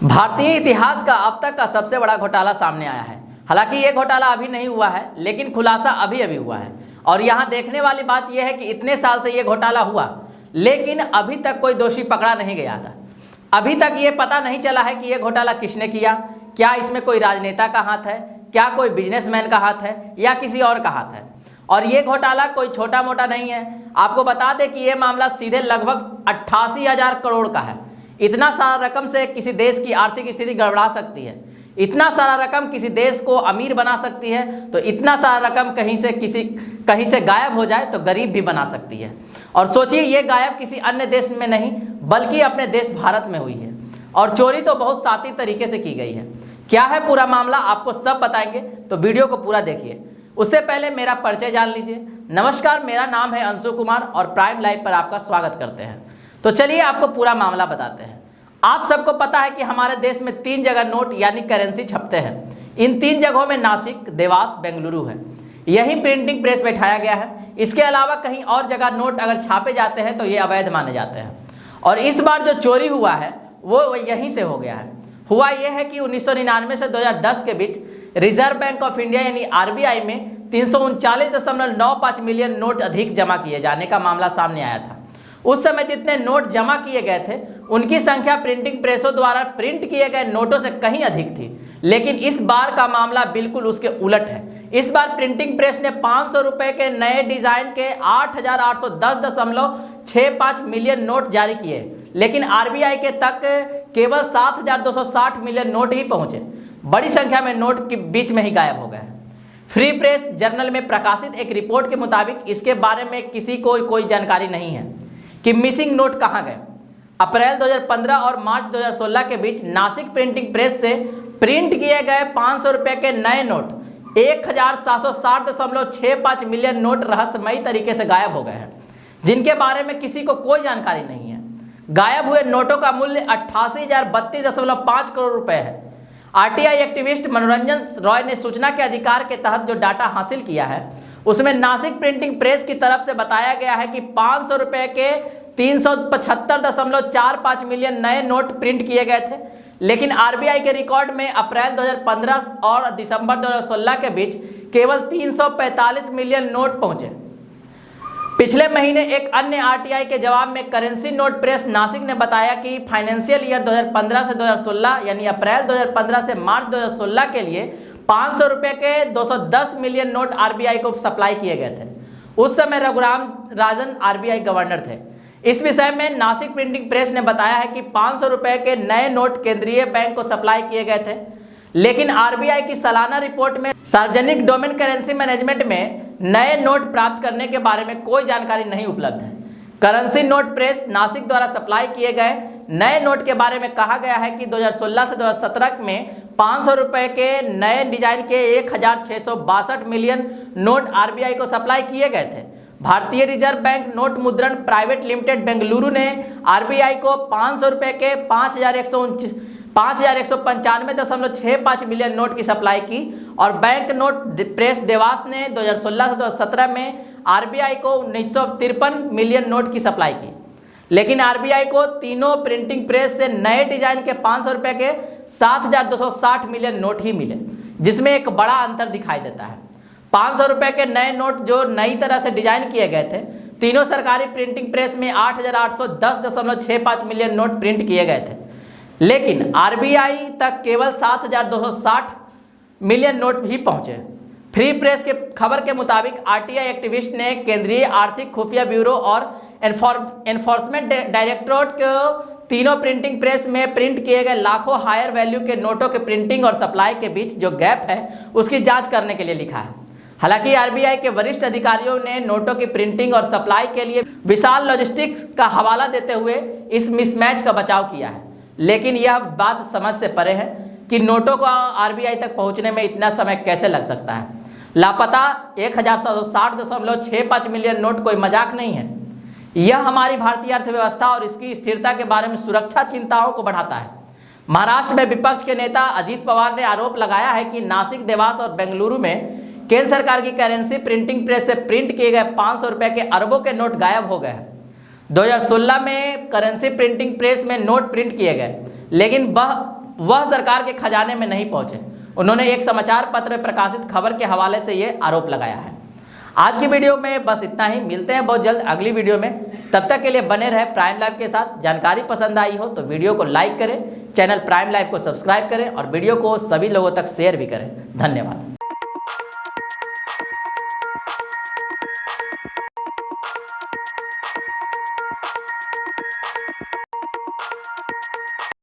भारतीय इतिहास का अब तक का सबसे बड़ा घोटाला सामने आया है। हालांकि ये घोटाला अभी नहीं हुआ है, लेकिन खुलासा अभी अभी हुआ है। और यहाँ देखने वाली बात यह है कि इतने साल से ये घोटाला हुआ, लेकिन अभी तक कोई दोषी पकड़ा नहीं गया था। अभी तक ये पता नहीं चला है कि ये घोटाला किसने किया, क्या इसमें कोई राजनेता का हाथ है, क्या कोई बिजनेसमैन का हाथ है, या किसी और का हाथ है। और ये घोटाला कोई छोटा मोटा नहीं है। आपको बता दें कि ये मामला सीधे लगभग 88,000 करोड़ का है। इतना सारा रकम से किसी देश की आर्थिक स्थिति गड़बड़ा सकती है, इतना सारा रकम किसी देश को अमीर बना सकती है, तो इतना सारा रकम कहीं से गायब हो जाए तो गरीब भी बना सकती है। और सोचिए, ये गायब किसी अन्य देश में नहीं बल्कि अपने देश भारत में हुई है। और चोरी तो बहुत शातिर तरीके से की गई है। क्या है पूरा मामला, आपको सब बताएंगे, तो वीडियो को पूरा देखिए। उससे पहले मेरा परिचय जान लीजिए। नमस्कार, मेरा नाम है अंशु कुमार और प्राइम लाइव पर आपका स्वागत करते हैं। तो चलिए आपको पूरा मामला बताते हैं। आप सबको पता है कि हमारे देश में 3 जगह नोट यानी करेंसी छपते हैं। इन 3 जगहों में नासिक, देवास, बेंगलुरु है। यही प्रिंटिंग प्रेस बैठाया गया है। इसके अलावा कहीं और जगह नोट अगर छापे जाते हैं तो ये अवैध माने जाते हैं। और इस बार जो चोरी हुआ है वो यहीं से हो गया है। हुआ यह है कि 1999 से 2010 के बीच रिजर्व बैंक ऑफ इंडिया यानी आरबीआई में 339.95 मिलियन नोट अधिक जमा किए जाने का मामला सामने आया था। उस समय जितने नोट जमा किए गए थे उनकी संख्या प्रिंटिंग प्रेसों द्वारा प्रिंट किए गए नोटों से कहीं अधिक थी। लेकिन इस बार का मामला बिल्कुल उसके उलट है। इस बार प्रिंटिंग प्रेस ने 500 रुपए के नए डिजाइन के 8,810.65 मिलियन नोट जारी किए, लेकिन आरबीआई के तक केवल 7,260 मिलियन नोट ही पहुंचे। बड़ी संख्या में नोट के बीच में ही गायब हो गए। फ्री प्रेस जर्नल में प्रकाशित एक रिपोर्ट के मुताबिक इसके बारे में किसी को कोई जानकारी नहीं है कि मिसिंग नोट कहां गए। अप्रैल 2015 और मार्च 2016 के बीच नासिक प्रिंटिंग प्रेस से प्रिंट किए गए 500 रुपए के नए नोट 1,760.65 मिलियन नोट रहस्यमयी तरीके से गायब हो गए हैं, जिनके बारे में किसी को कोई जानकारी नहीं है। गायब हुए नोटों का मूल्य 88,032.5 करोड़ रुपए है। आरटीआई एक्टिविस्ट मनोरंजन रॉय ने सूचना के अधिकार के तहत जो डाटा हासिल किया है उसमें नासिक प्रिंटिंग प्रेस की तरफ से बताया गया है कि 500 रुपए के 375.45 मिलियन नए नोट प्रिंट किए गए थे, लेकिन आरबीआई के रिकॉर्ड में अप्रैल 2015 और दिसंबर 2016 के बीच केवल 345 मिलियन नोट पहुंचे। पिछले महीने एक अन्य आरटीआई के जवाब में करेंसी नोट प्रेस नासिक ने बताया कि फाइनेंशियल ईयर 2015 से 2016 यानी अप्रैल 2015 से मार्च 2016 के लिए 500 रुपए के 210 मिलियन नोट आरबीआई को सप्लाई किए गए थे। उस समय रघुराम राजन आरबीआई गवर्नर थे। इस विषय में नासिक प्रिंटिंग प्रेस ने बताया है कि 500 रुपए के नए नोट केंद्रीय बैंक को सप्लाई किए गए थे, लेकिन आरबीआई की सालाना रिपोर्ट में सार्वजनिक डोमेन करेंसी मैनेजमेंट में नए नोट प्राप्त करने के बारे में कोई जानकारी नहीं उपलब्ध है। करेंसी नोट प्रेस नासिक द्वारा सप्लाई किए गए नए नोट के बारे में कहा गया है कि 2016 से 2017 में 500 रुपए के नए डिजाइन के 1,662 मिलियन नोट आरबीआई को सप्लाई किए गए थे। भारतीय रिजर्व बैंक नोट मुद्रण प्राइवेट लिमिटेड बेंगलुरु ने आरबीआई को 500 रुपए के 5,195.65 मिलियन नोट की सप्लाई की। और बैंक नोट प्रेस देवास ने 2016 से 2017 में आरबीआई को 1953 मिलियन नोट की सप्लाई की, लेकिन आरबीआई को तीनों प्रिंटिंग प्रेस से नए डिजाइन के 500 रुपए के 7,260 मिलियन नोट ही मिले, जिसमें एक बड़ा अंतर दिखाई देता है। 500 रुपए के नए नोट जो नई तरह से डिजाइन किए गए थे, तीनों सरकारी प्रिंटिंग प्रेस में 8,810.65 मिलियन नोट प्रिंट किए गए थे, लेकिन आरबीआई तक केवल 7,260 मिलियन नोट ही पहुंचे। फ्री प्रेस के खबर के मुताबिक आरटीआई एक्टिविस्ट ने केंद्रीय आर्थिक खुफिया ब्यूरो और एनफोर्समेंट डायरेक्टोरेट को तीनों प्रिंटिंग प्रेस में प्रिंट किए गए लाखों हायर वैल्यू के नोटों के प्रिंटिंग और सप्लाई के बीच जो गैप है उसकी जांच करने के लिए लिखा है। हालांकि आरबीआई के वरिष्ठ अधिकारियों ने नोटों की प्रिंटिंग और सप्लाई के लिए विशाल लॉजिस्टिक्स का हवाला देते हुए इस मिसमैच का बचाव किया है, लेकिन यह बात समझ से परे है कि नोटों को आरबीआई तक पहुंचने में इतना समय कैसे लग सकता है। लापता 1,760.65 मिलियन नोट कोई मजाक नहीं है। यह हमारी भारतीय अर्थव्यवस्था और इसकी स्थिरता के बारे में सुरक्षा चिंताओं को बढ़ाता है। महाराष्ट्र में विपक्ष के नेता अजीत पवार ने आरोप लगाया है कि नासिक, देवास और बेंगलुरु में केंद्र सरकार की करेंसी प्रिंटिंग प्रेस से प्रिंट किए गए 500 रुपए के अरबों के नोट गायब हो गए हैं। 2016 में करेंसी प्रिंटिंग प्रेस में नोट प्रिंट किए गए, लेकिन वह वह सरकार के खजाने में नहीं पहुंचे। उन्होंने एक समाचार पत्र में प्रकाशित खबर के हवाले से ये आरोप लगाया है। आज की वीडियो में बस इतना ही, मिलते हैं बहुत जल्द अगली वीडियो में। तब तक के लिए बने रहे प्राइम लाइव के साथ। जानकारी पसंद आई हो तो वीडियो को लाइक करें, चैनल प्राइम लाइव को सब्सक्राइब करें और वीडियो को सभी लोगों तक शेयर भी करें। धन्यवाद।